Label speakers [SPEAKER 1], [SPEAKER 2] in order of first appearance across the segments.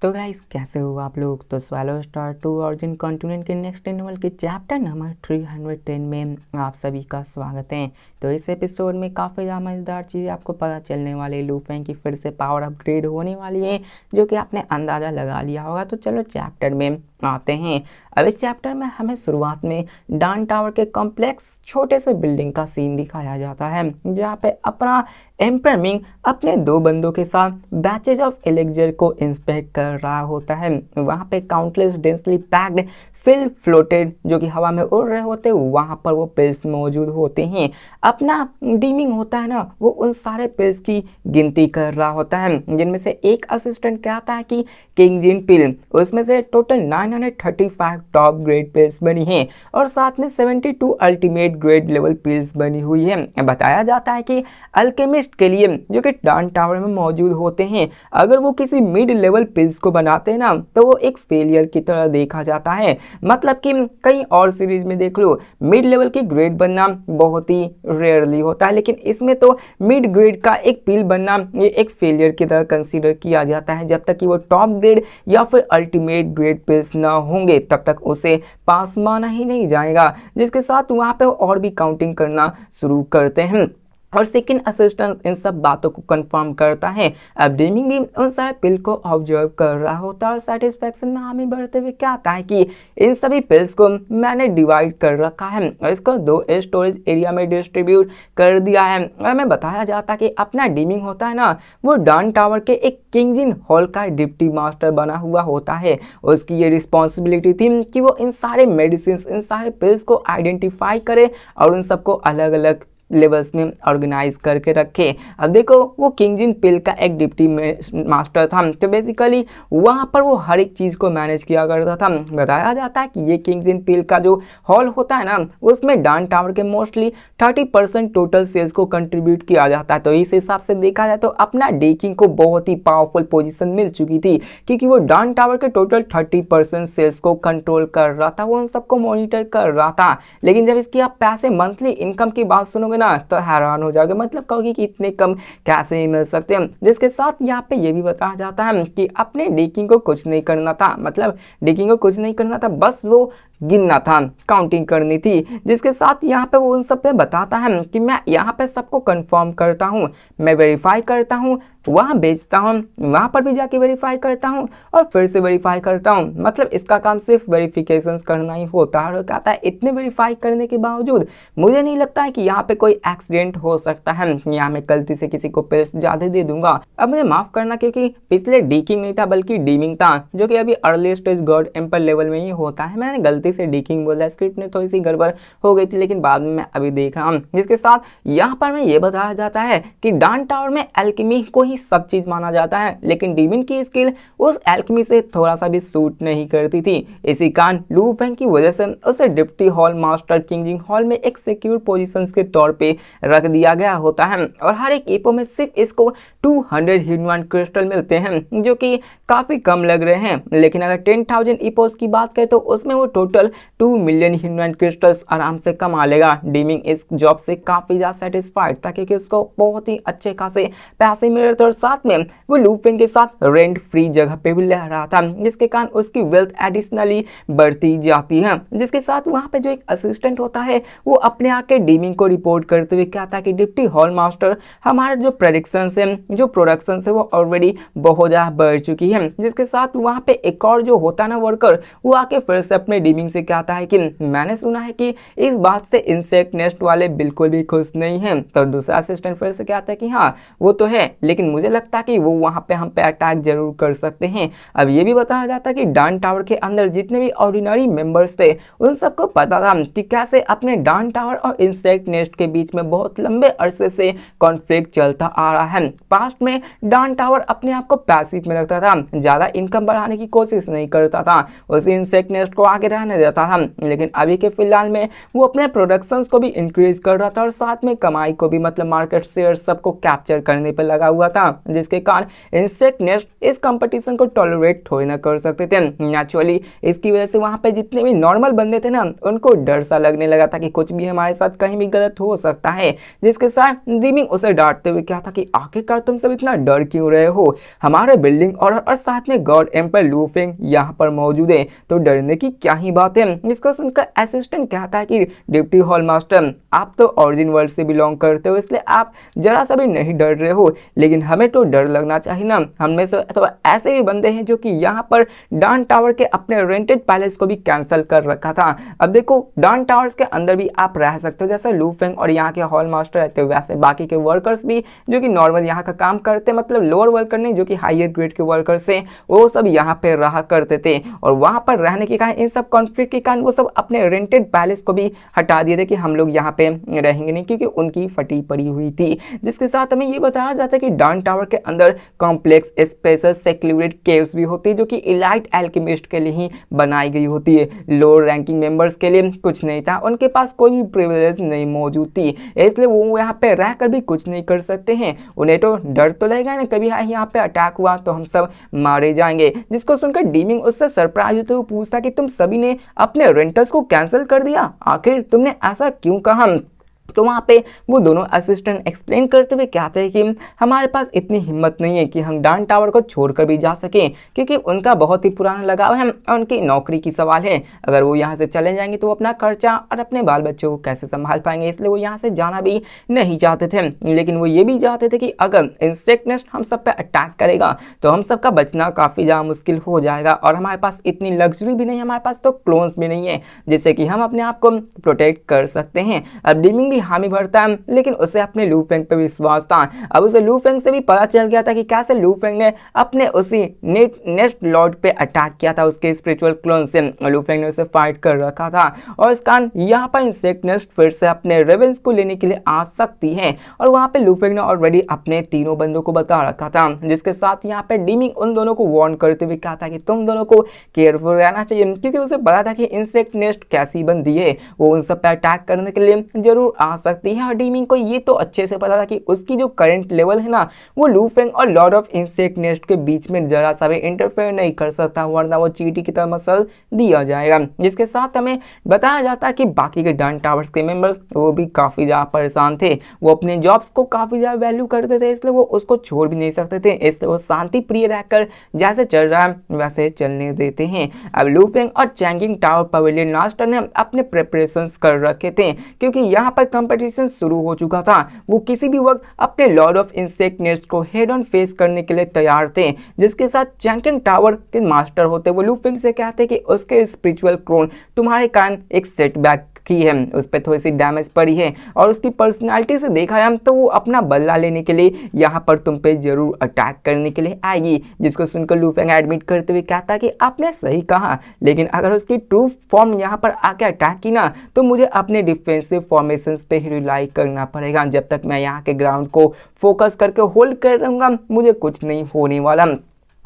[SPEAKER 1] तो गाइस कैसे हो आप लोग। तो स्वैलो स्टार 2 ऑरिजिन कॉन्टिनेंट के नेक्स्ट नॉवल के चैप्टर नंबर 310 में आप सभी का स्वागत है। तो इस एपिसोड में काफ़ी ज़्यादा मज़ेदार चीज़ें आपको पता चलने वाली। लू फेंग की फिर से पावर अपग्रेड होने वाली है जो कि आपने अंदाज़ा लगा लिया होगा। तो चलो चैप्टर में आते हैं। अब इस चैप्टर में हमें शुरुआत में डान टावर के कॉम्प्लेक्स छोटे से बिल्डिंग का सीन दिखाया जाता है जहाँ पे अपना एम्पर मिंग अपने दो बंदों के साथ बैचेज ऑफ एलेक्जर को इंस्पेक्ट कर रहा होता है। वहाँ पे countless densely packed pill floated जो कि हवा में उड़ रहे होते हैं, वहाँ पर वो पिल्स मौजूद होते हैं। अपना डीमिंग होता है ना, वो उन सारे पिल्स की गिनती कर रहा होता है जिनमें से एक असिस्टेंट कहता है कि किंग जिन पिल, उसमें से टोटल 935 टॉप ग्रेड पिल्स बनी हैं और साथ में 72 अल्टीमेट ग्रेड लेवल पिल्स बनी हुई है। बताया जाता है कि अल्केमिस्ट के लिए जो कि डान टावर में मौजूद होते हैं, अगर वो किसी मिड लेवल पिल्स को बनाते हैं ना तो वो एक फेलियर की तरह देखा जाता है। मतलब कि कई और सीरीज में देख लो मिड लेवल की ग्रेड बनना बहुत ही रेयरली होता है, लेकिन इसमें तो मिड ग्रेड का एक पिल बनना ये एक फेलियर की तरह कंसीडर किया जाता है। जब तक कि वो टॉप ग्रेड या फिर अल्टीमेट ग्रेड पिल्स ना होंगे तब तक उसे पास माना ही नहीं जाएगा। जिसके साथ वहां पे और भी काउंटिंग करना शुरू करते हैं और सेकंड असिस्टेंट इन सब बातों को कंफर्म करता है। अब डेमिंग भी उन सारे पिल को ऑब्जर्व कर रहा होता है और सेटिस्फैक्शन में हामी बढ़ते हुए कहता है कि इन सभी पिल्स को मैंने डिवाइड कर रखा है और इसको दो स्टोरेज एरिया में डिस्ट्रीब्यूट कर दिया है। और हमें बताया जाता है कि अपना डेमिंग होता है ना, वो डान टावर के एक किंगजिन हॉल का डिप्टी मास्टर बना हुआ होता है। उसकी ये रिस्पॉन्सिबिलिटी थी कि वो इन सारे मेडिसिन, इन सारे पिल्स को आइडेंटिफाई करे और उन सबको अलग अलग लेवल्स में ऑर्गेनाइज करके रखे। अब देखो वो किंगजिन पिल का एक डिप्टी मास्टर था, तो बेसिकली वहाँ पर वो हर एक चीज़ को मैनेज किया करता था। बताया जाता है कि ये किंगजिन पिल का जो हॉल होता है ना, उसमें डान टावर के मोस्टली 30% टोटल सेल्स को कंट्रीब्यूट किया जाता है। तो इस हिसाब से देखा जाए तो अपना डेकिंग को बहुत ही पावरफुल पोजीशन मिल चुकी थी क्योंकि वो डान टावर के टोटल 30% सेल्स को कंट्रोल कर रहा था, वो उन सबको मॉनिटर कर रहा था। लेकिन जब इसकी आप पैसे मंथली इनकम की बात सुनोगे ना तो हैरान हो जाओगे, मतलब कहोगे कि इतने कम कैसे मिल सकते हैं। जिसके साथ यहाँ पे ये भी बताया जाता है कि अपने डेकिंग को कुछ नहीं करना था, मतलब डेकिंग को कुछ नहीं करना था, बस वो गिनना था, काउंटिंग करनी थी। जिसके साथ यहाँ पे वो उन सब पे बताता है कि मैं यहाँ पे सबको कंफर्म करता हूँ, मैं वेरीफाई करता हूँ, वहाँ बेचता हूँ, वहाँ पर भी जाके वेरीफाई करता हूँ और फिर से वेरीफाई करता हूँ। मतलब इसका काम सिर्फ वेरिफिकेशंस करना ही होता है। और कहता है इतने वेरीफाई करने के बावजूद मुझे नहीं लगता है कि यहाँ पे कोई एक्सीडेंट हो सकता है, यहाँ मैं गलती से किसी को पेस्ट ज़्यादा दे दूंगा। अब मुझे माफ़ करना क्योंकि पिछले डीकिंग नहीं था बल्कि डीमिंग था, जो कि अभी early stage God emperor level में ही होता है। मैंने गलती से डीकिंग बोला, स्क्रिप्ट में थोड़ी सी गड़बड़ हो गई थी लेकिन बाद में मैं अभी देख रहा हूँ। जिसके साथ यहाँ पर मैं ये बताया जाता है कि डान टावर में एल्केमी को ही सब चीज़ माना जाता है, लेकिन डीमिन की स्किल उस एल्केमी से थोड़ा सा भी सूट नहीं करती थी। इसी कारण लू फेंग की वजह से उसे डिप्टी हॉल मास्टर किंगजिन हॉल में एक सिक्योर पोजीशन के तौर पे रख दिया गया होता है और हर एक ईपो में सिर्फ इसको 200 ह्यूमन क्रिस्टल मिलते हैं जो कि काफ़ी कम लग रहे हैं। लेकिन अगर 10,000 ईपोस की बात करें तो उसमें वो टोटल 2 मिलियन ह्यूमन क्रिस्टल्स आराम से कमा लेगा। डीमिंग इस जॉब से काफ़ी ज़्यादा सेटिस्फाइड था क्योंकि उसको बहुत ही अच्छे खासे पैसे मिल रहे थे और साथ में वो लू फेंग के साथ रेंट फ्री जगह पे भी रह रहा था, जिसके कारण उसकी वेल्थ एडिशनली बढ़ती जाती है। जिसके साथ वहाँ पे जो एक असिस्टेंट होता है वो अपने आके डीमिंग को रिपोर्ट करते हुए कहता है कि डिप्टी हॉल मास्टर हमारे जो प्रेडिक्शन है, जो प्रोडक्शन है वो ऑलरेडी बहुत ज़्यादा बढ़ चुकी है। जिसके साथ वहाँ पे एक और जो होता है ना वर्कर, वो आके फिर से अपने डीमिंग से कहता है कि मैंने सुना है कि इस बात से इंसेक्ट नेस्ट वाले बिल्कुल भी खुश नहीं हैं। तो दूसरा असिस्टेंट फिर से कहता है कि हाँ वो तो है, लेकिन मुझे लगता है कि वो वहाँ पे हम पे अटैक जरूर कर सकते हैं। अब ये भी बताया जाता है कि डान टावर के अंदर जितने भी ऑर्डिनरी मेंबर्स थे उन सबको पता था कि कैसे अपने डान टावर और इंसेक्ट नेस्ट के बीच में बहुत लंबे अरसे से कॉन्फ्लिक्ट चलता आ रहा है। पास्ट में डान टावर अपने आप को पैसिव में रखता था, ज़्यादा इनकम बढ़ाने की कोशिश नहीं करता था, उसी इंसेक्ट नेस्ट को आगे रहने देता था, लेकिन अभी के फिलहाल में वो अपने प्रोडक्शंस को भी इंक्रीज कर रहा था और साथ में कमाई को भी मतलब मार्केट शेयर सबको कैप्चर करने पर लगा हुआ था, जिसके कारण इंसेक्ट नेस्ट इस कंपटीशन को टॉलरेट थोड़ी ना कर सकते थे। नेचुरली इसकी वजह से वहां पे जितने भी नॉर्मल बंदे थे ना, उनको डर सा लगने लगा था कि कुछ भी हमारे साथ कहीं भी गलत हो सकता है, जिसके साथ ड्रीमिंग उसे डांटते हुए कहा था कि आखिरकार तुम सब इतना डर क्यों रहे हो, हमारे बिल्डिंग और साथ में गॉड एम्पर लू फेंग यहाँ पर मौजूद है, तो डरने की क्या ही बात है। इसको सुनकर असिस्टेंट कहता है कि डिप्टी हॉल मास्टर, आप तो ओरिजिन वर्ल्ड से बिलोंग करते हो, इसलिए आप जरा सा भी नहीं डर रहे हो, लेकिन हमें तो डर लगना चाहिए ना। हमें से तो ऐसे भी बंदे हैं जो कि यहाँ पर डान टावर के अपने रेंटेड पैलेस को भी कैंसिल कर रखा था। अब देखो डान टावर्स के अंदर भी आप रह सकते हो, जैसे लू फेंग और यहाँ के हॉल मास्टर रहते हो, वैसे बाकी के वर्कर्स भी जो कि नॉर्मल यहाँ का काम करते, मतलब लोअर वर्कर नहीं, जो कि हायर ग्रेड के वर्कर्स हैं, वो सब यहाँ पे रहा करते थे। और वहाँ पर रहने के कारण इन सब कॉन्फ्लिक्ट के कारण वो सब अपने रेंटेड पैलेस को भी हटा दिए थे कि हम लोग यहाँ पे रहेंगे नहीं, क्योंकि उनकी फटी पड़ी हुई थी। जिसके साथ हमें ये बताया जाता है कि डान टावर के अंदर कॉम्प्लेक्स स्पेशल सेक्लूडेड केव्स भी होती है, जो कि इलाइट एल्केमिस्ट के लिए ही बनाई गई होती है। लोअर रैंकिंग मेंबर्स के लिए कुछ नहीं था, उनके पास कोई भी प्रिविलेज नहीं मौजूद थी, इसलिए वो यहाँ पे रहकर भी कुछ नहीं कर सकते हैं। उन्हें तो डर तो लगेगा ना, कभी यहाँ पे अटैक हुआ तो हम सब मारे जाएंगे। जिसको सुनकर डीमिंग उससे सरप्राइज होते हुए पूछता कि तुम सभी ने अपने रेंटर्स को कैंसिल कर दिया, आखिर तुमने ऐसा क्यों कहा। तो वहाँ पे वो दोनों असिस्टेंट एक्सप्लेन करते हुए कहते हैं कि हमारे पास इतनी हिम्मत नहीं है कि हम डान टावर को छोड़कर भी जा सकें, क्योंकि उनका बहुत ही पुराना लगाव है और उनकी नौकरी की सवाल है। अगर वो यहाँ से चले जाएंगे तो वो अपना खर्चा और अपने बाल बच्चों को कैसे संभाल पाएंगे, इसलिए वो यहाँ से जाना भी नहीं चाहते थे। लेकिन वो ये भी चाहते थे कि अगर इंसेक्ट नेस्ट हम सब पे अटैक करेगा तो हम सबका बचना काफ़ी ज़्यादा मुश्किल हो जाएगा, और हमारे पास इतनी लग्जरी भी नहीं, हमारे पास तो क्लोन्स भी नहीं है जिससे कि हम अपने आप को प्रोटेक्ट कर सकते हैं। अब डीमिंग भी हामी भरता है, लेकिन उसे अपने लू फेंग पे विश्वास था। अब उसे लू फेंग से भी पता चल गया था कि कैसे लू फेंग ने अपने उसी नेस्ट लॉर्ड पे अटैक किया था उसके स्पिरिचुअल क्लोन से। लू फेंग ने उसे फाइट कर रखा था और इस कारण यहाँ पर इंसेक्ट नेस्ट फिर से अपने रेवेंस को लेने के लिए आ सकती है। और वहाँ पे लू फेंग ने ऑलरेडी अपने तीनों बंदों को बता रखा था, जिसके साथ यहाँ पे डीमिंग उन दोनों को वार्न करते हुए कहा था कि तुम दोनों को केयरफुल रहना चाहिए, क्योंकि उसे पता था कि इंसेक्ट नेस्ट कैसी बंदी है, वो उन सब पे अटैक करने के लिए जरूर आ सकती है। और डीमिंग को ये तो अच्छे से पता था कि उसकी जो करंट लेवल है ना, वो लू फेंग और लॉर्ड ऑफ इंसेक्ट नेस्ट के बीच में जरा सा भी इंटरफेयर नहीं कर सकता, वरना वो चींटी की तरह मसल दिया जाएगा। जिसके साथ हमें बताया जाता है कि बाकी के डान टावर्स के मेंबर्स वो भी काफी ज्यादा परेशान थे, वो अपने जॉब्स को काफी ज्यादा वैल्यू करते थे, इसलिए वो उसको छोड़ भी नहीं सकते थे, इसलिए वो शांति प्रिय रहकर जैसे चल रहा है वैसे चलने देते हैं। अब लू फेंग और चैंगिंग टावर पवेलियन मास्टर ने अपने प्रिपरेशंस कर रखे थे, क्योंकि यहाँ पर कंपटीशन शुरू हो चुका था। वो किसी भी वक्त अपने लॉर्ड ऑफ इंसेक्ट नेस्ट को हेड ऑन फेस करने के लिए तैयार थे। जिसके साथ चैंकिंग टावर के मास्टर होते वो लू फेंग से कहते कि उसके स्पिरिचुअल क्लोन तुम्हारे कारण एक सेटबैक की है, उस पर थोड़ी सी डैमेज पड़ी है, और उसकी पर्सनालिटी से देखा है तो वो अपना बदला लेने के लिए यहाँ पर तुम पे जरूर अटैक करने के लिए आएगी। जिसको सुनकर लू फेंग एडमिट करते हुए कहता कि आपने सही कहा, लेकिन अगर उसकी ट्रू फॉर्म यहाँ पर आके अटैक की ना, तो मुझे अपने डिफेंसिव फॉर्मेशंस पे ही रिलाई करना पड़ेगा। जब तक मैं यहाँ के ग्राउंड को फोकस करके होल्ड कर रहूंगा मुझे कुछ नहीं होने वाला।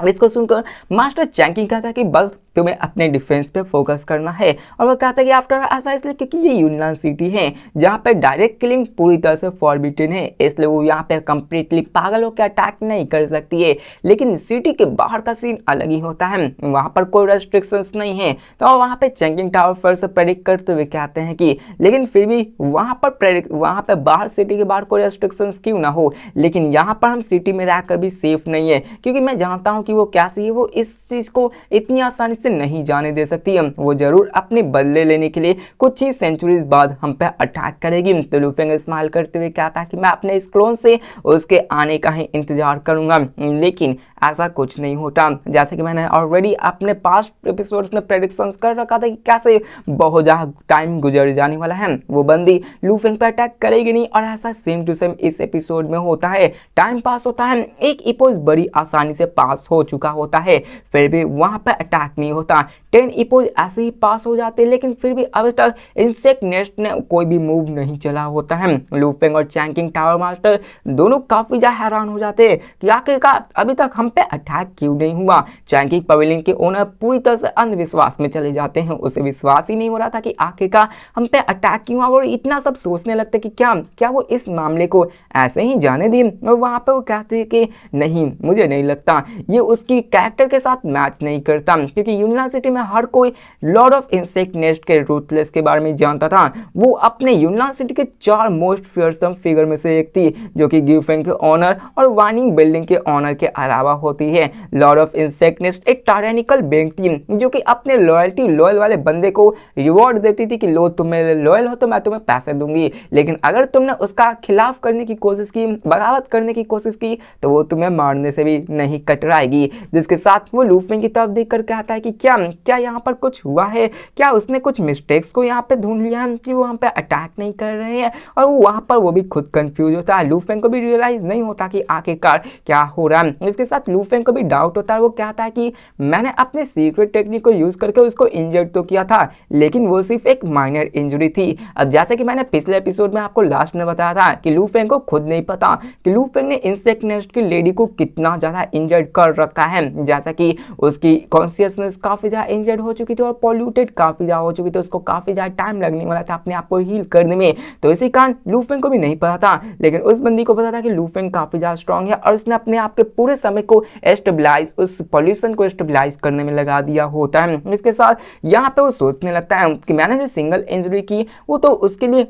[SPEAKER 1] इसको सुनकर मास्टर चैंकिंग कहता है कि बस तुम्हें अपने डिफेंस पे फोकस करना है, और वो कहता है कि आफ्टर ऐसा इसलिए क्योंकि ये यूनान सिटी है जहाँ पे डायरेक्ट किलिंग पूरी तरह से फॉरबिडन है, इसलिए वो यहाँ पे कंप्लीटली पागल होकर अटैक नहीं कर सकती है। लेकिन सिटी के बाहर का सीन अलग ही होता है, वहाँ पर कोई रेस्ट्रिक्शंस नहीं है। तो वहाँ पे चैंकिंग टावर फिर से प्रेडिक्ट करते हुए कहते हैं कि लेकिन फिर भी वहाँ पर बाहर सिटी के बाहर कोई रेस्ट्रिक्शंस क्यों ना हो, लेकिन यहाँ पर हम सिटी में रहकर भी सेफ नहीं है, क्योंकि मैं जानता हूँ कि वो कैसी है, वो इस चीज को इतनी आसानी से नहीं जाने दे सकती है, वो जरूर अपने बदले लेने के लिए कुछ ही सेंचुरीज बाद हम पे अटैक करेगी। तो लू फेंग स्माइल करते हुए कहता है कि मैं अपने इस क्लोन से उसके आने का ही इंतजार करूंगा, लेकिन ऐसा कुछ नहीं होता। जैसे कि मैंने ऑलरेडी अपने पास्ट एपिसोड्स में प्रेडिक्शंस कर रखा था कि कैसे बहुत ज्यादा टाइम गुजर जाने वाला है, वो बंदी लू फेंग पे अटैक करेगी नहीं, और ऐसा सेम टू सेम इस एपिसोड में होता है। टाइम पास होता है, एक इपोज बड़ी आसानी से पास हो चुका होता है, फिर भी वहां पर अटैक नहीं होता। 10 इपोज ऐसे ही पास हो जाते, लेकिन फिर भी अभी तक इंसेक्ट नेस्ट ने कोई भी मूव नहीं चला होता है। लू फेंग और चैंकिंग टावर मास्टर दोनों काफी ज्यादा हैरान हो जाते हैं कि आखिरकार अभी तक हम पे अटैक क्यों नहीं हुआ। चैंकी पवेलियन के ओनर पूरी तरह से अंधविश्वास में चले जाते हैं, उसे विश्वास ही नहीं हो रहा था कि आखिरकार हम पे अटैक क्यों हुआ, और इतना सब सोचने लगते कि क्या क्या वो इस मामले को ऐसे ही जाने दिए। और वहां पे वो कहते हैं कि नहीं, मुझे नहीं लगता, ये उसकी कैरेक्टर के साथ मैच नहीं करता, क्योंकि यूनिवर्सिटी में हर कोई लॉर्ड ऑफ इंसेक्ट नेस्ट के रूथलेस के बारे में जानता था। वो अपने यूनिवर्सिटी के 4 मोस्ट फियरसम फिगर में से एक थी, जो कि गिवफेंग के ऑनर और वार्निंग बिल्डिंग के ऑनर के अलावा होती है। लॉर्ड ऑफ इंसेक्ट नेस्ट एक टायरेनिकल बैंक थी, जो कि अपने लॉयल वाले बंदे को रिवॉर्ड देती थी कि लो तुम मेरे लॉयल हो तो मैं तुम्हें पैसे दूंगी, लेकिन अगर तुमने उसका खिलाफ करने की कोशिश की, बगावत करने की कोशिश की, तो वो तुम्हें मारने से भी नहीं कतराएगी। जिसके साथ वो लूफिंग की तरफ देखकर कहता है कि क्या क्या यहाँ पर कुछ हुआ है, क्या उसने कुछ मिस्टेक्स को यहाँ पे ढूंढ लिया है कि वो वहाँ पे अटैक नहीं कर रहे हैं। और वो वहाँ पर वो भी खुद कंफ्यूज होता है, लूफिंग को भी रियलाइज नहीं होता कि आखिरकार क्या हो रहा है। इसके साथ लूफिंग को भी डाउट होता है, वो कहता है कि मैंने अपने सीक्रेट टेक्निक को यूज करके उसको इंजर्ड तो किया था, लेकिन वो सिर्फ एक माइनर इंजरी थी। अब जैसे कि मैंने पिछले एपिसोड में आपको लास्ट में बताया था कि लूफिंग को खुद नहीं पता कि लूफिंग ने इंसेक्ट नेस्ट की लेडी को कितना ज्यादा इंजर्ड कर रखा है। जैसा कि उसकी कॉन्शियसनेस काफी ज्यादा इंजर्ड हो चुकी थी और पॉल्यूटेड काफी ज्यादा हो चुकी थी, उसको काफी ज्यादा टाइम लगने वाला था अपने आप को हील करने में। तो इसी कारण लूफिंग को भी नहीं पता था, लेकिन उस बंदी को पता था कि लूफिंग काफी ज्यादा स्ट्रांग है और उसने अपने आप के पूरे समय को स्टेबलाइज, उस पॉल्यूशन को स्टेबलाइज करने में लगा दिया होता है। इसके साथ यहाँ पे वो सोचने लगता है कि मैंने जो सिंगल इंजरी की वो तो उसके लिए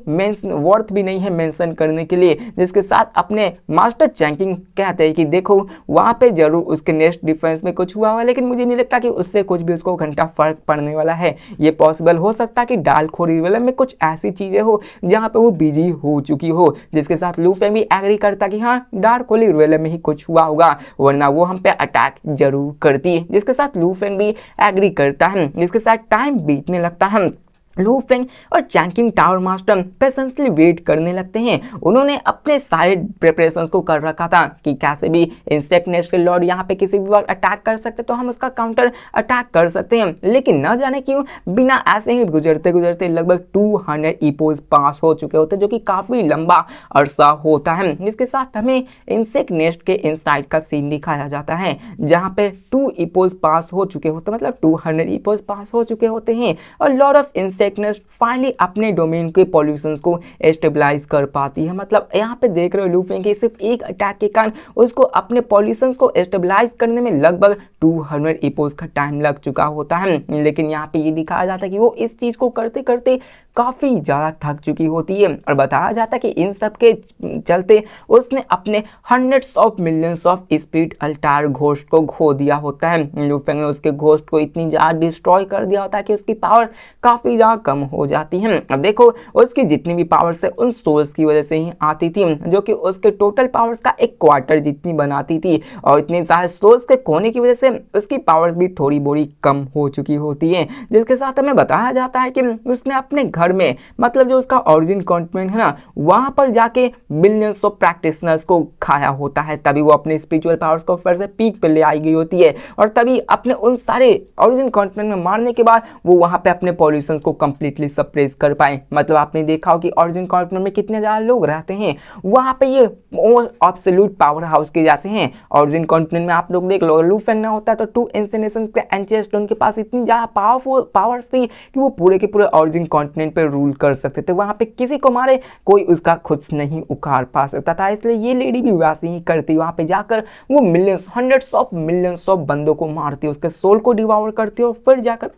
[SPEAKER 1] वर्थ भी नहीं है मेंशन करने के लिए। जिसके साथ अपने मास्टर चैंकिंग कहते हैं कि देखो वहां पे जरूर उसके नेक्स्ट डिफेंस में कुछ हुआ हुआ, लेकिन मुझे नहीं लगता कि उससे कुछ भी उसको घंटा फर्क पड़ने वाला है। ये पॉसिबल हो सकता है कि डालखोरी वाले में कुछ ऐसी चीजें हो जहां पे वो बिजी हो चुकी हो। जिसके साथ लूफिंग भी एग्री करता कि हाँ डार्क होली में ही कुछ हुआ होगा, वरना वो हम पे अटैक जरूर करती। जिसके साथ लूफिंग भी एग्री करता है। जिसके साथ टाइम बीतने लगता है, लूफिंग और चैंकिंग टावर मास्टर पेशेंसली वेट करने लगते हैं। उन्होंने अपने सारे प्रिपरेशंस को कर रखा था कि कैसे भी इंसेक्ट नेस्ट के लॉर्ड यहाँ पे किसी भी वक्त अटैक कर सकते, तो हम उसका काउंटर अटैक कर सकते हैं। लेकिन न जाने क्यों बिना ऐसे ही गुजरते गुजरते लगभग 200 ईपोज पास हो चुके होते, जो कि काफी लंबा अरसा होता है। जिसके साथ हमें इंसेक्ट नेस्ट के इनसाइड का सीन दिखाया जाता है, जहाँ पे 2 ईपोज पास हो चुके होते, मतलब 200 ईपोज पास हो चुके होते हैं, और Lord of insect nest finally अपने डोमेन के पॉल्यूशंस को स्टेबलाइज कर पाती है। मतलब यहाँ पे देख रहे हो लूफिंग कि सिर्फ एक अटैक के कारण उसको अपने पॉल्यूशंस को स्टेबलाइज करने में लगभग 200 ईपोज का टाइम लग चुका होता है। लेकिन यहाँ पे ये दिखाया जाता है कि वो इस चीज को करते करते काफी ज्यादा थक चुकी होती है, और बताया जाता है कि इन सब के चलते उसने अपने hundreds of millions of spirit Altair ghost को खो दिया होता है। लूफिंग ने उसके घोस्ट को इतनी ज्यादा डिस्ट्रॉय कर दिया होता है कि उसकी पावर काफी ज्यादा कम हो जाती है। अब देखो उसकी जितनी भी पावर्स है उन सोल्स की वजह से ही आती थी, जो कि उसके टोटल पावर्स का एक क्वार्टर जितनी बनाती थी, और इतने सारे सोल्स के खोने की वजह से उसकी पावर्स भी थोड़ी बोरी कम हो चुकी होती है। जिसके साथ हमें बताया जाता है कि उसने अपने घर में, मतलब जो उसका ओरिजिन कॉन्टिनेंट है ना, वहां पर जाके मिलियंस ऑफ प्रैक्टिशनर्स को खाया होता है, तभी वो अपने स्पिरिचुअल पावर्स को फिर से पीक पे ले आई गई होती है, और तभी अपने उन सारे ओरिजिन कॉन्टिनेंट में मारने के बाद वो वहां पे अपने पॉल्यूशन को कंप्लीटली सप्रेस कर पाए। मतलब आपने देखा हो कि ओरिजिन कॉन्टिनेंट में कितने ज्यादा लोग रहते हैं, वहां पे ये एब्सोल्यूट पावर हाउस के जैसे हैं। ओरिजिन कॉन्टिनेंट में आप लोग देख लो, लूफिंग ना होता तो 2 इंसिनेशंस के एंचेस्टोन के पास इतनी ज्यादा पावरफुल पावर्स थी कि वो पूरे के पूरे ओरिजिन कॉन्टिनेंट पे रूल कर सकते थे। वहां पे किसी को मारे कोई उसका खुद नहीं उखाड़ पा सकता था, इसलिए ये लेडी भी वैसे ही करती। वहां पे जाकर वो millions, hundreds of millions of बंदों को मारती, उसके सोल को डिवावर करती और फिर जाकर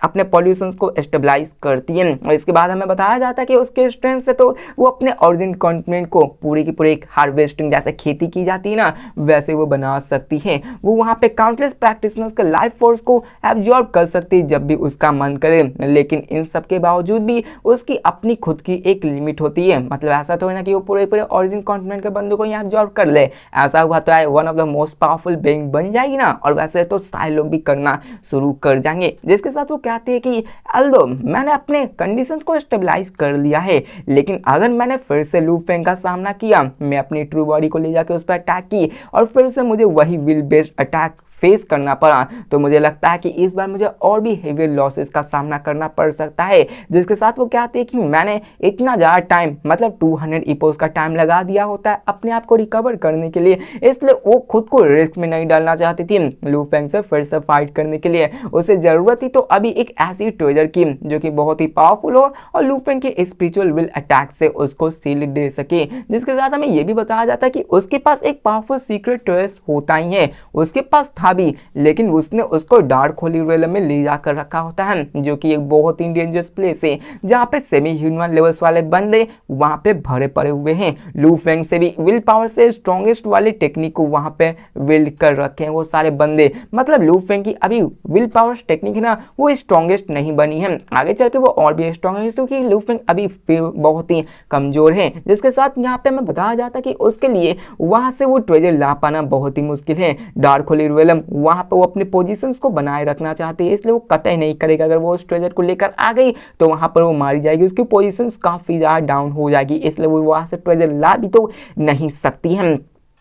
[SPEAKER 1] अपने पॉल्यूशंस को स्टेबलाइज करती है। और इसके बाद हमें बताया जाता है कि उसके स्ट्रेंथ से तो वो अपने ओरिजिन कॉन्टिनेंट को पूरी की पूरी एक हार्वेस्टिंग जैसे खेती की जाती है ना, वैसे वो बना सकती है। वो वहाँ पे काउंटलेस प्रैक्टिशनर्स के लाइफ फोर्स को एब्जॉर्ब कर सकती है जब भी उसका मन करे। लेकिन इन सब के बावजूद भी उसकी अपनी खुद की एक लिमिट होती है। मतलब ऐसा तो है ना कि वो पूरे पूरे ओरिजिन कॉन्टिनेंट के बंदों को यहाँ एब्जॉर्ब कर ले, ऐसा हुआ तो है one of the most powerful being बन जाएगी ना, और वैसे तो सारे लोग भी करना शुरू कर जाएंगे। जिसके साथ वो कहते हैं कि अल्दो मैंने अपने कंडीशंस को स्टेबलाइज कर लिया है, लेकिन अगर मैंने फिर से लूफिंग का सामना किया, मैं अपनी ट्रू बॉडी को ले जाकर उस पर अटैक की और फिर से मुझे वही विल बेस्ड अटैक फेस करना पड़ा, तो मुझे लगता है कि इस बार मुझे और भी हेवी लॉसेस का सामना करना पड़ सकता है। जिसके साथ वो कहते हैं कि मैंने इतना ज़्यादा टाइम मतलब 200 ईपोस का टाइम लगा दिया होता है अपने आप को रिकवर करने के लिए, इसलिए वो खुद को रिस्क में नहीं डालना चाहती थी लू फेंग से फिर से फाइट करने के लिए। उसे जरूरत थी तो अभी एक ऐसी ट्रेजर की जो कि बहुत ही पावरफुल हो और लू फेंग के स्पिरिचुअल विल अटैक से उसको सील दे सके। जिसके साथ हमें यह भी बताया जाता है कि उसके पास एक पावरफुल सीक्रेट ट्रेस होता ही है, उसके पास था भी, लेकिन उसने उसको डार्क होली रियलम में ले जाकर रखा होता है, जो कि एक बहुत ही डेंजरस प्लेस है जहाँ पे सेमी ह्यूमन लेवल्स वाले बंदे वहां पे भरे पड़े हुए हैं। लू फेंग से भी विल पावर से स्ट्रॉन्गेस्ट वाली टेक्निक को वहां पे बिल्ड कर रखे हैं वो सारे बंदे। मतलब लू फेंग की अभी विल पावर टेक्निक है ना, वो स्ट्रॉन्गेस्ट नहीं बनी है, आगे चल के वो और भी स्ट्रॉन्ग है, क्योंकि लू फेंग अभी बहुत ही कमजोर है। जिसके साथ यहाँ पे हमें बताया जाता है कि उसके लिए वहां से वो ट्रेजर ला पाना बहुत ही मुश्किल है। डार्क होली रियलम वहां पे वो अपने पोजीशंस को बनाए रखना चाहती है, इसलिए वो कतई नहीं करेगा। अगर वो उस ट्रेजर को लेकर आ गई तो वहां पर वो मारी जाएगी, उसकी पोजीशंस काफी ज्यादा डाउन हो जाएगी, इसलिए वो वहां से ट्रेजर ला भी तो नहीं सकती है।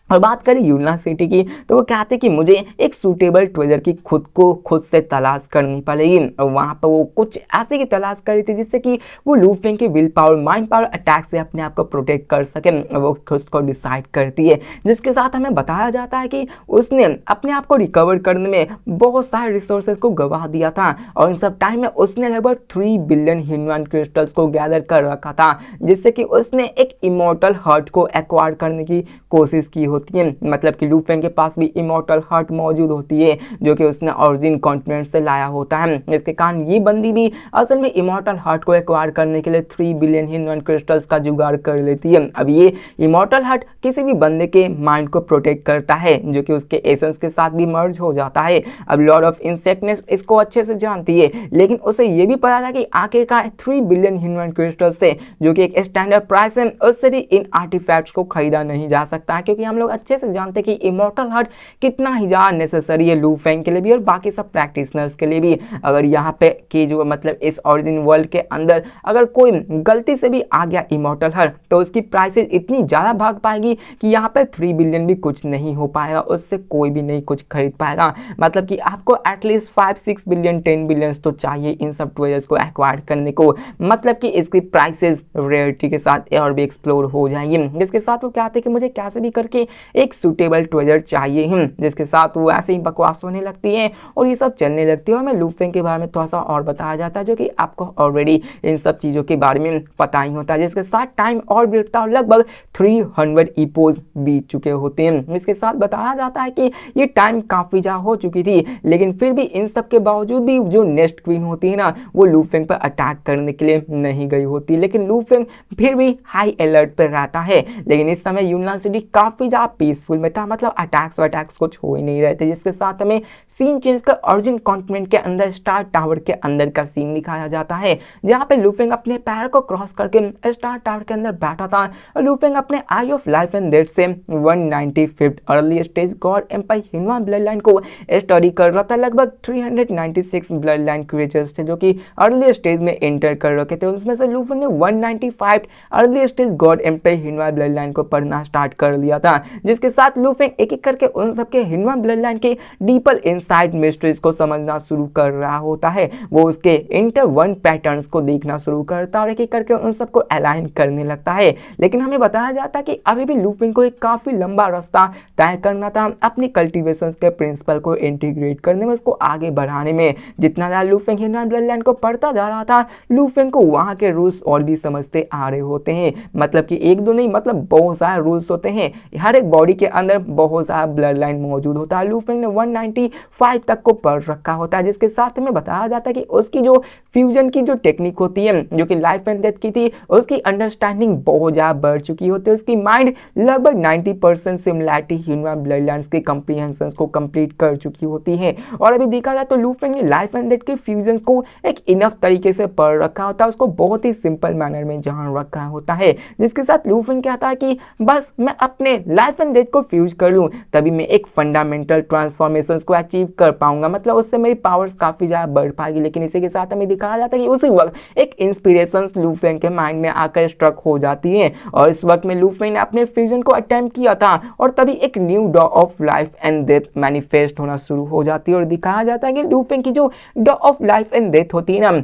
[SPEAKER 1] और बात करें यूना सिटी की, तो वो कहते हैं कि मुझे एक सूटेबल ट्रेजर की खुद से तलाश करनी पड़ेगी, और वहाँ पर वो कुछ ऐसे की तलाश करी थी जिससे कि वो लू फेंग की will power mind power attack से अपने आप को प्रोटेक्ट कर सके, वो खुद को डिसाइड करती है। जिसके साथ हमें बताया जाता है कि उसने अपने आप को रिकवर करने में बहुत सारे रिसोर्सेज को गवा दिया था, और इन सब टाइम में उसने लगभग 3 बिलियन ह्यूमन क्रिस्टल्स को गैदर कर रखा था, जिससे कि उसने एक इमोर्टल हार्ट को एक्वायर करने की कोशिश की होती है। मतलब कि लू फेंग के पास भी इमोर्टल हार्ट मौजूद होती है, जो कि उसने ऑरिजिन कॉन्टिनेंट से लाया होता है। इसके कारण ये बंदी भी असल में इमोर्टल हार्ट को एक्वायर करने के लिए 3 बिलियन ह्यूमन क्रिस्टल्स का जुगाड़ कर लेती है। अब ये इमोर्टल हार्ट किसी भी बंदे के माइंड को प्रोटेक्ट करता है, जो कि उसके एसेंस के साथ भी मर्ज हो जाता है। अब लॉर्ड ऑफ इंसेक्टनेस इसको अच्छे से जानती है, लेकिन उसे ये भी पता था कि आखिरकार 3 बिलियन ह्यूमन क्रिस्टल्स से, जो कि एक स्टैंडर्ड प्राइस है, उससे भी इन आर्टिफैक्ट्स को खरीदा नहीं जा सकता, क्योंकि हम लोग अच्छे से जानते हैं कि इमोर्टल हार्ट कितना ही ज्यादा नेसेसरी है लू फेंग के लिए भी और बाकी सब प्रैक्टिशनर्स के लिए भी। अगर यहाँ पे कि जो मतलब इस ओरिजिन वर्ल्ड के अंदर अगर कोई गलती से भी आ गया इमोर्टल हार्ट, तो उसकी प्राइसेस इतनी ज्यादा भाग पाएगी कि यहाँ पे 3 बिलियन भी कुछ नहीं हो पाएगा, उससे कोई भी नहीं कुछ खरीद पाएगा। मतलब कि आपको एटलीस्ट 5-6 बिलियन 10 बिलियन तो चाहिए इन सब ट्रेजर्स को एक्वायर करने को, मतलब कि इसकी प्राइसेस रेयरिटी के साथ और भी एक्सप्लोर हो जाएगी। जिसके साथ वो कहते हैं कि मुझे कैसे भी करके एक सूटेबल ट्रेजर चाहिए, जिसके साथ वो ऐसे ही बकवास होने लगती है और ये सब चलने लगती है। और मैं लू फेंग के बारे में थोड़ा सा और बताया जाता है, जो कि आपको ऑलरेडी इन सब चीज़ों के बारे में पता ही होता है। जिसके साथ टाइम और बीतता है, लगभग 300 ईपोज बीत चुके होते हैं। इसके साथ बताया जाता है कि ये टाइम काफ़ी ज़्यादा हो चुकी थी, लेकिन फिर भी इन सब के बावजूद भी जो नेक्स्ट क्वीन होती है ना, वो लू फेंग पर अटैक करने के लिए नहीं गई होती, लेकिन लू फेंग फिर भी हाई अलर्ट पर रहता है। लेकिन इस समय यूनान सिटी काफ़ी ज़्यादा पीसफुल में था, मतलब अटैक्स कुछ हो ही नहीं रहे थे। जिसके साथ हमें सीन चेंज कर ओरिजिन कॉन्टिनेंट के अंदर स्टार टावर के अंदर का सीन दिखाया जाता है, जहाँ पे लू फेंग अपने पैर को क्रॉस करके स्टार टावर के अंदर बैठा था और लू फेंग अपने eye of life and death से 195th early stage god empire human blood line को स्टडी कर रहा था। लगभग 396 ब्लड लाइन क्रिएचर्स थे जो कि अर्ली स्टेज में एंटर कर रखे थे, उसमें से लू फेंग ने 195 early stage god empire human blood line को पढ़ना स्टार्ट कर लिया था। जिसके साथ लू फेंग एक एक करके उन सबके ह्यूमन ब्लड लाइन के डीपर इनसाइड मिस्ट्रीज को समझना शुरू कर रहा होता है। वो उसके इंटर वन पैटर्न्स को देखना शुरू करता है और एक एक करके उन सबको अलाइन करने लगता है। लेकिन हमें बताया जाता है कि अभी भी लू फेंग को एक काफी लंबा रास्ता तय करना था अपनी कल्टीवेशन के प्रिंसिपल को इंटीग्रेट करने में, उसको आगे बढ़ाने में। जितना ज्यादा लू फेंग ह्यूमन ब्लड लाइन को पढ़ता जा रहा था, लू फेंग को वहां के रूल्स और भी समझते आ रहे होते हैं। मतलब कि एक दो नहीं, मतलब बहुत सारे रूल्स होते हैं, हर एक बॉडी के अंदर बहुत सारा ब्लड लाइन मौजूद होता है। लू फेंग ने 195 तक को पढ़ रखा होता है। जिसके साथ में बताया जाता है कि उसकी जो फ्यूजन की जो टेक्निक होती है, जो कि लाइफ एंड डेथ की थी, उसकी अंडरस्टैंडिंग बहुत ज्यादा बढ़ चुकी होती है। उसकी माइंड लगभग 90% सिमिलैरिटी ह्यूमन ब्लड लाइन्स के कॉम्प्रिहेंशन को कंप्लीट कर चुकी होती है। और अभी देखा जाए तो लू फेंग ने लाइफ एंड डेथ के फ्यूजन को एक इनफ तरीके से पढ़ रखा होता है, उसको बहुत ही सिंपल मैनर में जान रखा होता है। जिसके साथ लू फेंग कहता है कि बस मैं अपने लाइफ लाइफ एंड डेथ को फ्यूज कर लूँ तभी मैं एक फंडामेंटल ट्रांसफॉर्मेशन को अचीव कर पाऊंगा, मतलब उससे मेरी पावर्स काफ़ी ज़्यादा बढ़ पाएगी। लेकिन इसी के साथ हमें दिखाया जाता है कि उसी वक्त एक इंस्पिरेशन लू फेंग के माइंड में आकर स्ट्रक हो जाती है और इस वक्त में लू फेंग ने अपने फ्यूजन को अटेम्प्ट किया था और तभी एक न्यू डॉ of life and death manifest होना शुरू हो जाती है और दिखाया जाता है कि लू फेंग की जो डॉ ऑफ लाइफ एंड डेथ होती है ना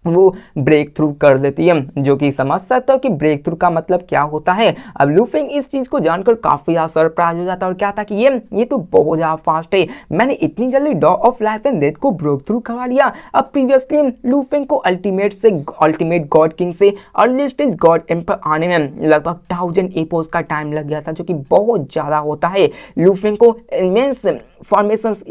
[SPEAKER 1] वो ब्रेक थ्रू कर देती है, जो कि समझ सकते हो कि ब्रेक थ्रू का मतलब क्या होता है। अब लू फेंग इस चीज को जानकर काफी ज्यादा सरप्राइज हो जाता है और क्या था कि ये तो बहुत ज्यादा फास्ट है, मैंने इतनी जल्दी डॉ ऑफ लाइफ एंड डेथ को ब्रेक थ्रू करवा लिया। अब प्रीवियसली लू फेंग को अल्टीमेट गॉड किंग से अर्ली स्टेज गॉड एम्पर आने में लगभग 1000 एपोस का टाइम लग गया था, जो कि बहुत ज्यादा होता है। लू फेंग को इमेंस फॉर्मेशंस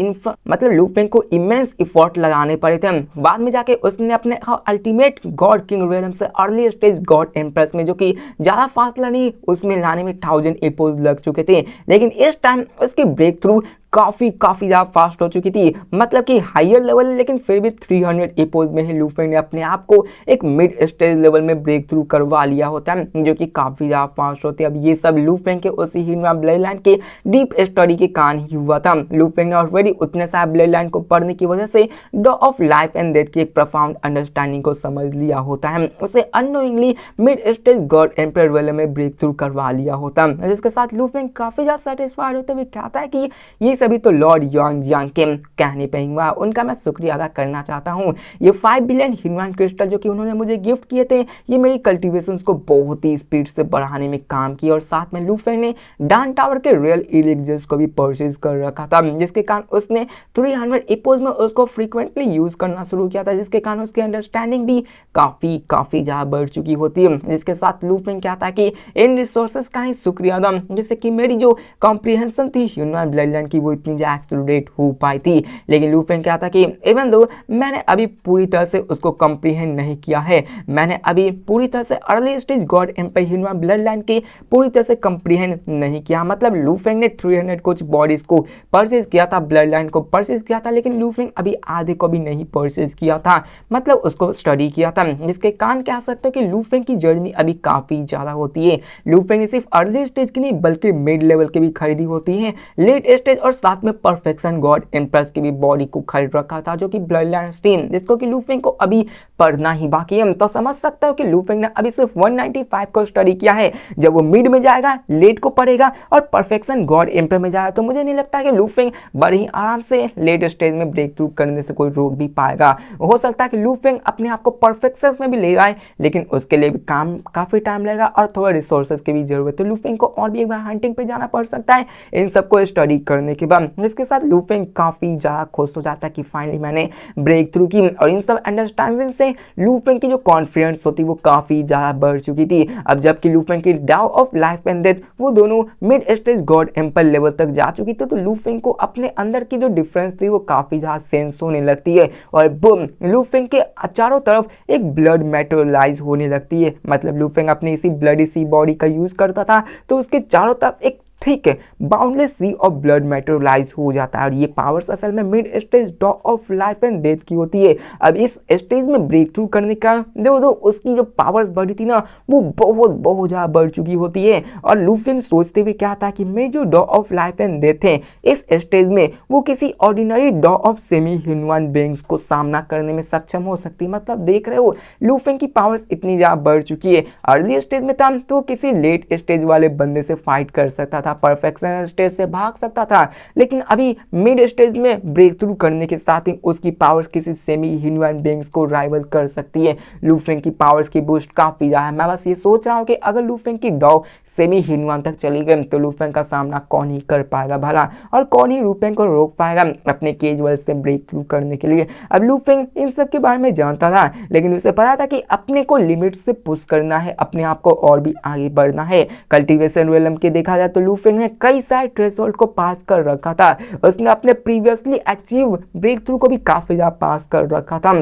[SPEAKER 1] मतलब लू फेंग को इमेंस इफोर्ट लगाने पड़े थे। बाद में जाके उसने अपने अल्टीमेट गॉड किंग रियल्म से अर्ली स्टेज गॉड एम्प्रेस में, जो कि ज़्यादा फासला नहीं, उसमें लाने में 1000 एपोज लग चुके थे। लेकिन इस टाइम उसके ब्रेक थ्रू काफ़ी ज़्यादा फास्ट हो चुकी थी, मतलब कि हायर लेवल, लेकिन फिर भी 300 एपोज में ही लू फेंग ने अपने आप को एक मिड स्टेज लेवल में ब्रेक थ्रू करवा लिया होता है, जो कि काफ़ी ज़्यादा फास्ट होते हैं। अब ये सब लू फेंग के उसी ह्यूमन ब्लड लाइन के डीप स्टडी के कारण ही हुआ था। लू फेंग ने ऑलरेडी उतने सारे ब्लड लाइन को पढ़ने की वजह से डॉ ऑफ लाइफ एंड डेथ की एक प्रोफाउंड अंडरस्टैंडिंग को समझ लिया होता है, उसे unknowingly mid stage God emperor level में ब्रेक थ्रू करवा लिया होता है, जिसके साथ लू फेंग काफ़ी ज़्यादा सेटिस्फाइड होते हुए कहता है कि ये सभी तो लॉर्ड यांग जियांग के कहने पे हुआ, उनका मैं शुक्रिया अदा करना चाहता हूँ। ये 5 बिलियन ह्यूमन क्रिस्टल जो कि उन्होंने मुझे गिफ्ट किए थे, ये मेरी कल्टीवेशंस को बहुत ही स्पीड से बढ़ाने में काम किया और साथ में लू फेंग ने डान टावर के रियल इलिक्जर्स को भी परचेज कर रखा था, जिसके कारण उसने 300 एपोज में उसको फ्रीक्वेंटली यूज करना शुरू किया था, जिसके कारण उसकी अंडरस्टैंडिंग भी काफ़ी ज़्यादा बढ़ चुकी होती है। जिसके साथ लू फेंग कहता है कि इन रिसोर्सेज का ही शुक्रिया अदा, जिससे कि मेरी जो कॉम्प्रिहेंशन थी ह्यूमन ब्लड लाइन की वो इतनी ज़्यादा एक्सेलरेट हो पाई थी। लेकिन लू फेंग कहता कि इवन दो मैंने अभी पूरी तरह से उसको कॉम्प्रिहेंड नहीं किया है, मैंने अभी पूरी तरह से early stage God emperor human blood line की पूरी तरह से कॉम्प्रिहेंड नहीं किया। मतलब लू फेंग ने 300 कुछ बॉडीज को परचेज किया था, ब्लड लाइन को परचेज किया था, लेकिन लू फेंग अभी आधे को भी नहीं परचेज किया था, मतलब उसको स्टडी किया था, जिसके कारण कह सकते हो कि लू फेंग की जर्नी अभी काफ़ी ज़्यादा होती है। लू फेंग ने सिर्फ अर्ली स्टेज की नहीं बल्कि मिड लेवल की भी खरीदी होती है, लेट स्टेज और साथ में परफेक्शन गॉड एम्प्रेस की भी बॉडी को खरीद रखा था, जो कि ब्लड लाइन स्ट्रीम, जिसको कि लू फेंग को अभी पढ़ना ही बाकी है। तो समझ सकते हो कि लू फेंग ने अभी सिर्फ 195 को स्टडी किया है, जब वो मिड में जाएगा लेट को पढ़ेगा और परफेक्शन गॉड एम्पर में जाएगा तो मुझे नहीं लगता कि लू फेंग बड़ी ही आराम से लेट स्टेज में ब्रेक थ्रू करने से कोई रोक भी पाएगा। हो सकता है कि लू फेंग अपने आप को परफेक्शन में भी ले आए, लेकिन उसके लिए भी काम काफ़ी टाइम लगेगा और थोड़ा रिसोर्सेज की भी जरूरत है। लू फेंग को और भी एक बार हंटिंग पे जाना पड़ सकता है इन सबको स्टडी करने के बाद, जिसके साथ लू फेंग काफ़ी ज़्यादा खुश हो जाता है कि फाइनली मैंने ब्रेक थ्रू की। और इन सब अंडरस्टैंडिंग से लू फेंग की जो कॉन्फिडेंस होती वो काफ़ी ज़्यादा बढ़ चुकी थी। अब जबकि लू फेंग की डॉ ऑफ लाइफ एंड डेथ वो दोनों mid stage God emperor level तक जा चुकी थी, तो लू फेंग को अपने अंदर की जो डिफरेंस थी वो काफ़ी ज़्यादा सेंस होने लगती है और बूम लू फेंग के चारों तरफ एक ब्लड मेटेरियलाइज होने लगती है। मतलब लू फेंग अपनी इसी ब्लडी सी बॉडी का यूज़ करता था, तो उसके चारों तरफ एक ठीक है boundless sea of blood materialise हो जाता है और ये पावर्स असल में mid stage Dao of life and death की होती है। अब इस स्टेज में ब्रेक थ्रू करने का जो उसकी जो पावर्स बढ़ी थी ना वो बहुत ज़्यादा बढ़ चुकी होती है और लू फेंग सोचते हुए क्या था कि मैं जो डॉ ऑफ लाइफ एंड डेथ है इस स्टेज में वो किसी ऑर्डिनरी डॉ ऑफ सेमी ह्यूमन बीइंग्स को सामना करने में सक्षम हो सकती है। मतलब देख रहे हो लू फेंग की पावर्स इतनी ज़्यादा बढ़ चुकी है। अर्ली स्टेज में था तो किसी लेट स्टेज वाले बंदे से फाइट कर सकता था, परफेक्शन स्टेज से भाग सकता था, लेकिन अभी मिड स्टेज में ब्रेक थ्रू करने के साथ ही उसकी पावर्स किसी सेमी ह्यूमन बीइंग्स को राइवल कर सकती है। लू फेंग की पावर्स की बूस्ट काफी ज्यादा है। मैं बस ये सोच रहा हूँ कि अगर लू फेंग की डॉ सेमी ह्यूमन तक चली गई तो लू फेंग का सामना कौन ही कर पाएगा भला, और कौन ही लू फेंग को रोक पाएगा अपने केज वर्ल्ड से ब्रेक थ्रू करने के लिए। अब लू फेंग इन सब के बारे में जानता था, लेकिन उसे पता था कि अपने को लिमिट से पुश करना है, अपने आप को और भी आगे बढ़ना है। कल्टीवेशन रियल्म के देखा जाए तो लू फेंग ने कई सारे थ्रेशोल्ड को पास कर रखा था, उसने अपने प्रीवियसली अचीव ब्रेक थ्रू को भी काफी ज्यादा पास कर रखा था।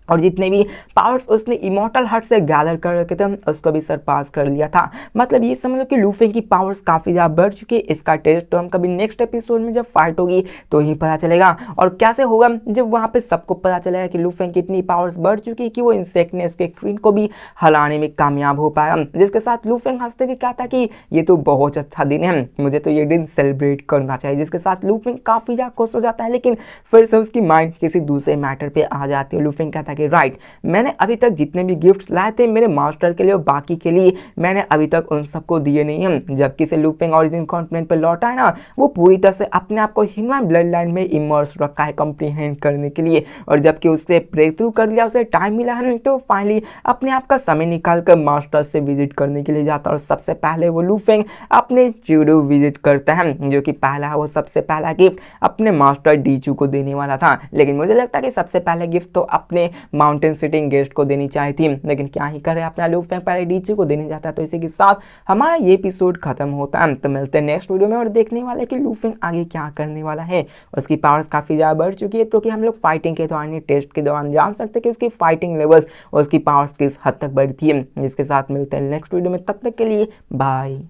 [SPEAKER 1] और जितने भी पावर्स उसने इमॉर्टल हर्ट से गैदर कर रखे थे उसको भी सरपास कर लिया था। मतलब ये समझ लो कि लूफेंग की पावर्स काफ़ी ज़्यादा बढ़ चुकी है। इसका टेस्ट तो हम कभी नेक्स्ट एपिसोड में जब फाइट होगी तो ही पता चलेगा। और कैसे होगा जब वहाँ पे सबको पता चलेगा कि लूफेंग की इतनी पावर्स बढ़ चुकी है कि वो इंसेक्टनेस के क्वीन को भी हलाने में कामयाब हो पाया। जिसके साथ लूफेंग हंसते हुए कहता कि ये तो बहुत अच्छा दिन है, मुझे तो ये दिन सेलिब्रेट करना चाहिए। जिसके साथ लूफेंग काफ़ी ज़्यादा खुश हो जाता है, लेकिन फिर से उसकी माइंड किसी दूसरे मैटर पे आ जाती है। लूफेंग कहता है कि राइट, मैंने अभी तक जितने भी गिफ्ट्स लाए थे मेरे मास्टर के लिए और बाकी के लिए, मैंने अभी तक उन सबको दिए नहीं हैं। जबकि से लूफेंग ओरिजिन कॉन्टिनेंट पर लौटा है ना, वो पूरी तरह से अपने आप को ह्यूमन ब्लड लाइन में इमर्स रखा है कॉम्प्रीहेंड करने के लिए। और जबकि उससे ब्रेक थ्रू कर लिया, उसे टाइम मिला है, तो फाइनली अपने आप का समय निकाल कर मास्टर से विजिट करने के लिए जाता है। और सबसे पहले वो लूफेंग अपने चूडू विजिट करता है, जो कि पहला वो सबसे पहला गिफ्ट अपने मास्टर डीचू को देने वाला था। लेकिन मुझे लगता है कि सबसे पहले गिफ्ट तो अपने माउंटेन सिटिंग गेस्ट को देनी चाहिए थी, लेकिन क्या ही करे, अपना लूफेंग पहले डीचू को देने जाता है। तो इसी के साथ हमारा ये एपिसोड खत्म होता है। तो मिलते हैं नेक्स्ट वीडियो में और देखने वाले कि लूफेंग आगे क्या करने वाला है। उसकी पावर्स काफ़ी ज़्यादा बढ़ चुकी है, तो कि हम लोग फाइटिंग के दौरान, टेस्ट के दौरान जान सकते हैं कि उसकी फाइटिंग लेवल्स और उसकी पावर्स किस हद तक बढ़ती है। जिसके साथ मिलते हैं नेक्स्ट वीडियो में, तब तक के लिए बाय।